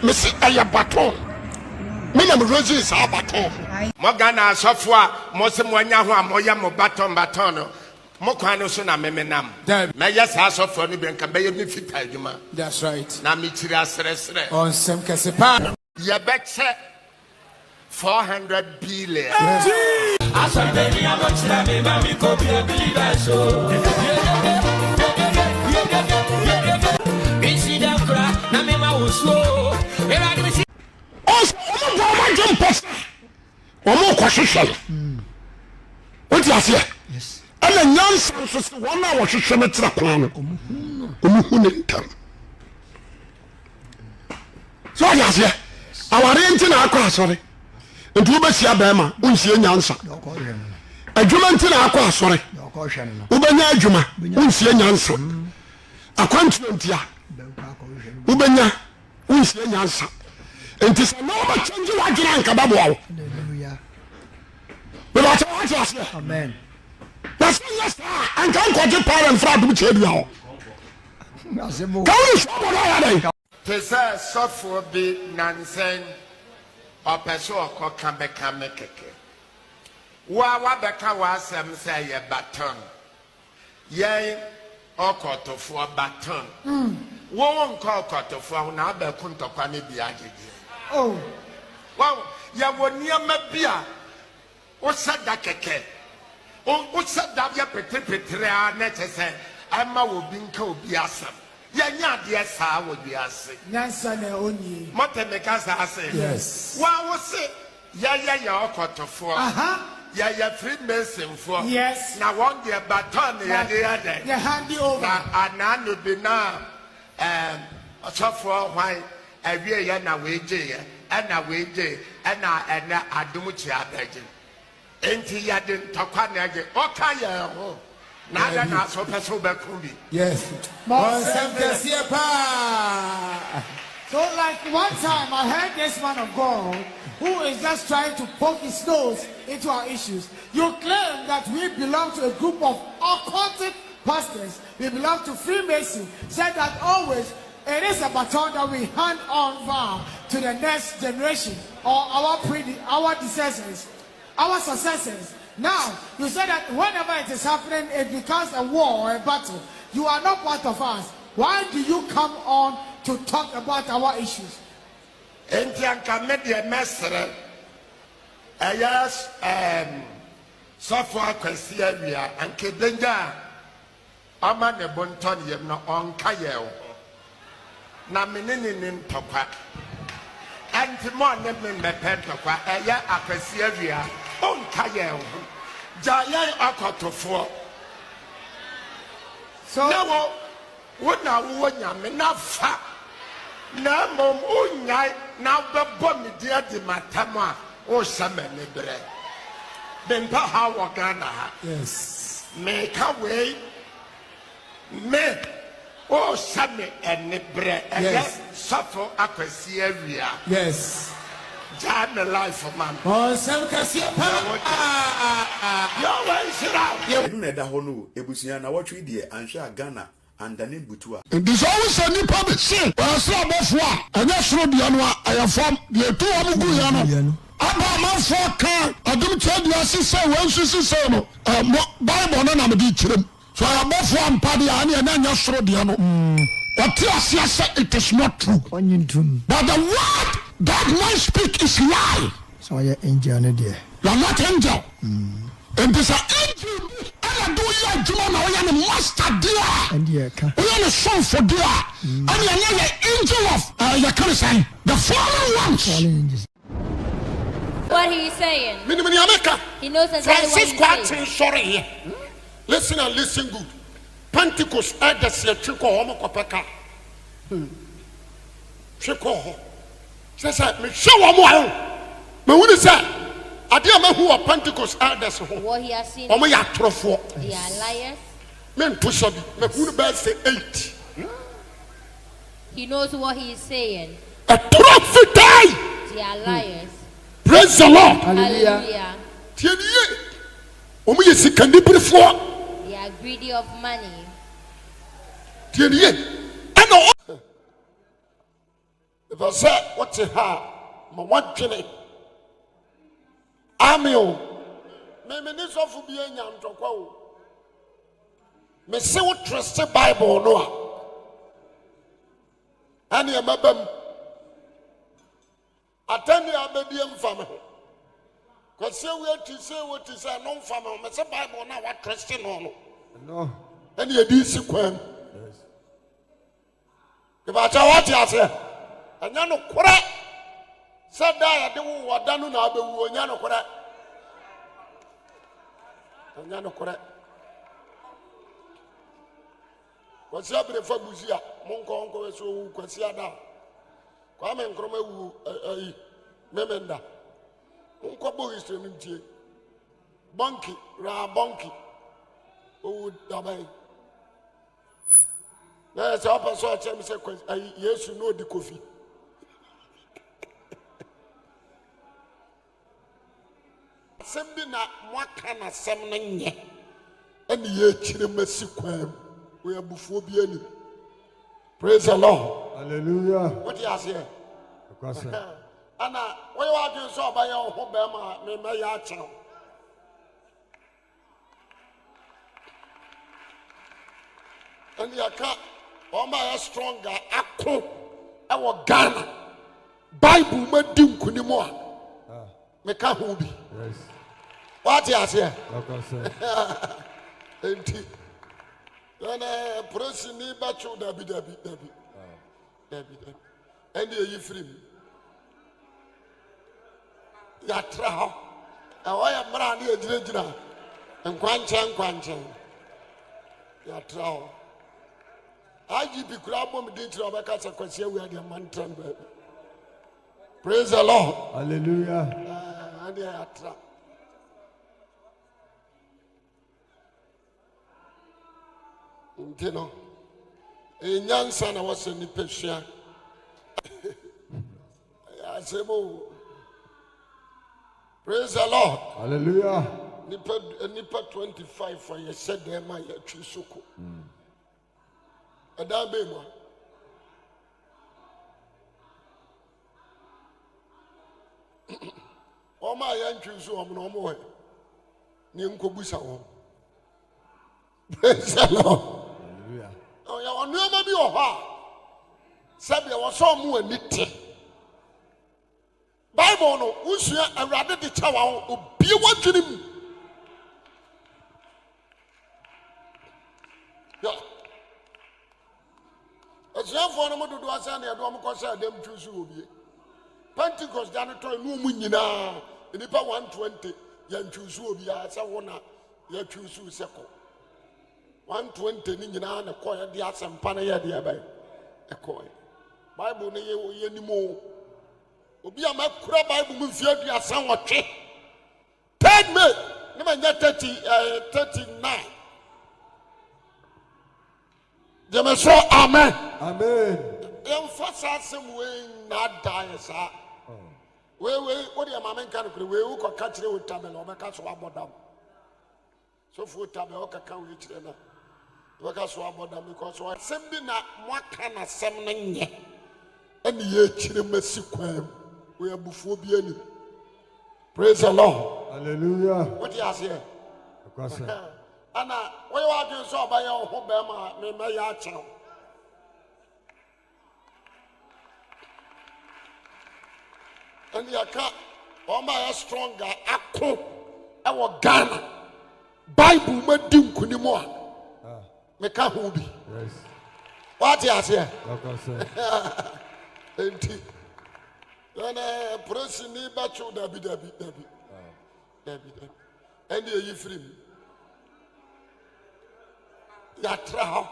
Miss Aya Baton. Minam Roses are baton. Mogana Sofwa, Mosemonia, Moya Baton. Mokano Suna Memenam. May yes, I saw for Nibian Cabay Juma. That's right. Namitira Sresre. On some Casepan. Yabek 400 billion. I said, baby, I'm not slamming, Mammy, copy a believer. So, see that crack, Namima was slow. What you say? Yes. And the nonsense 1 hour to show me to the plan. So I say, our renting our class, sorry. And you must see a bema, unsi nyansa. A Juman to our class, sorry. Ubenya Juma, unsi nyansa. A continent ya. Ubenya, unsi nyansa. And this is no much change like an kababo. Hallelujah. But I say, Amen. That's yes, and can't go to power and fraud to tell you. Pesa suffer be nonsense or peso or kame keke. Wa beka was some say a baton. Yea, or quarter for baton. Won't call quarter for now, but couldn't talk on it. Oh, well, ya won near Mabia. What said that keke? Oh, what said that ya petitrea necessary? Emma will be co be awesome. Yanya, yes, I would be asking. Nansane only. Motemekasa, I say, yes. What was it? Ya, quarter for. Ya, Freemason for. Yes. Now, one dear baton, the other. You hand you over. And I would be now, a software wine, a year and a wage, and a wage, and I do much. Ain't he didn't talk on it? Okay, Nada na so peso bekumbi. Yes. So like one time I heard this man of God who is just trying to poke his nose into our issues. You claim that we belong to a group of occultic pastors. We belong to Freemason. Said that always it is a baton that we hand on to the next generation or our predecessors, our successors. Now, you said that whenever it is happening, it becomes a war or a battle. You are not part of us. Why do you come on to talk about our issues? Yes, so far, Akwasi and Kedenga. Ama ne bonton yem no onka ye ho. Na menene ne ntokwa. Anti mo ne me ntokwa eya Akwasi awia onka ye ho. Jaye akotofo. So now wona wo nyame na fa. Na mom onyai na bebo me dia di matam a o shame ne bre. Bempa ha wo Ghana ha. Yes. Me ka we me oh shame and bre yes suffer Akwasi awia yes jam the life for man oh some kasi yo when shira you na da ho no ebusia na wotwe die anhwe Ghana andane butua this always a new public say well so abofo a anya soro dia no ayafam de to am gu ya no aba manfo kan Adom chedia sise wansu sise no Bible no na me di kirem. So I am not from Paddy and then throw the ano. What you say it is not true. But the word that man speak is lie. So you're angel, dear. You're not angel. And this angel. I do your Juma now. You're the master dear. And you're a son for dear. And you're the angel of your cousin. The fallen ones. What he is saying? He knows exactly what he's saying. Sorry. Listen and listen good. Pentecost elders here trick or homopeka. Trick or says me show one. Me would say, I dear man who are Pentecost elders. What he has seen. Oh, my trofo. They are liars. Men to show me who the say 8. He knows what he is saying. A prophet die. They are liars. Praise the Lord. Hallelujah. They are greedy of money. If I say, what's a ha? My one penny. Amio. Maybe this of be a young toko. Me say what trust the Bible no. And you remember. Attend the obedient family. Because say we have to say what is a non family. Me say Bible now what Christian no. And you do sequence. If I tell what you say, and you know correct. Said that you were done now, but you know correct. And you know correct. What's happening for Buzia? Monko uncle is so Quasiada. Come and come a memenda. Uncle Boy is to me. Bunky, Bonky. Oh, Dabai. There's a person who tells me, yes, you know the coffee. Something that what kind of something, and ye children, we are before being. Praise the Lord. Hallelujah. What do you say? Akwasi. Anna, what you are doing so by your home, me my child. And you can't. Oh my stronger akko ewo Ghana Bible ma dim kunimo a me ka ho bi yes what you say enti na prosini ba chu dabi and you free ya tra ho ya mra na ejira nkwanche ya tra ho IGP Krabom did to our casa Kwasia, we had a mantra. Praise the Lord. Hallelujah. And they are trapped. You know, a young son was in the Persia. I say, praise the Lord. Hallelujah. Nipa 25 for you said them, my Chisuko. Adom bema. O ma yan twusu om no mo he. Ni nkobusa wo. Praise the Lord. Hallelujah. Oh ya onu ma bi o ha. Sabe wo so mo anite. Bible no usua awrade de cha wa obie wadwenim. Yeah. As young for no do asan ya do am ko say Adom twusu obie. Pentecost janitor no mu nyina nipa 120 ya twusu obie asa wona ya twusu seko. 120 ni nyina na ko ya de asempa na ya de abai. E ko. Bible ne ye nimo. Obi am akura Bible mu fie du asan wotwe. 3rd May ne ma nya 39. Jame so amen. Amen. Emphasize some way not die, sir. We what the mamen can we who can catch it with tabel or make us about them. So for tabel can we train. Work us about them because what sending that what kind of something yet. And ye chimney we are before being. Praise the Lord. Hallelujah. What you say? Akwasi. Anna, what you are doing so by your home, me my child. And you can't. Oh my stronger akko ewo Ghana Bible ma dim kunimo a me ka ho bi yes what you say enti na prosini ba chu dabi and you free ya tra ho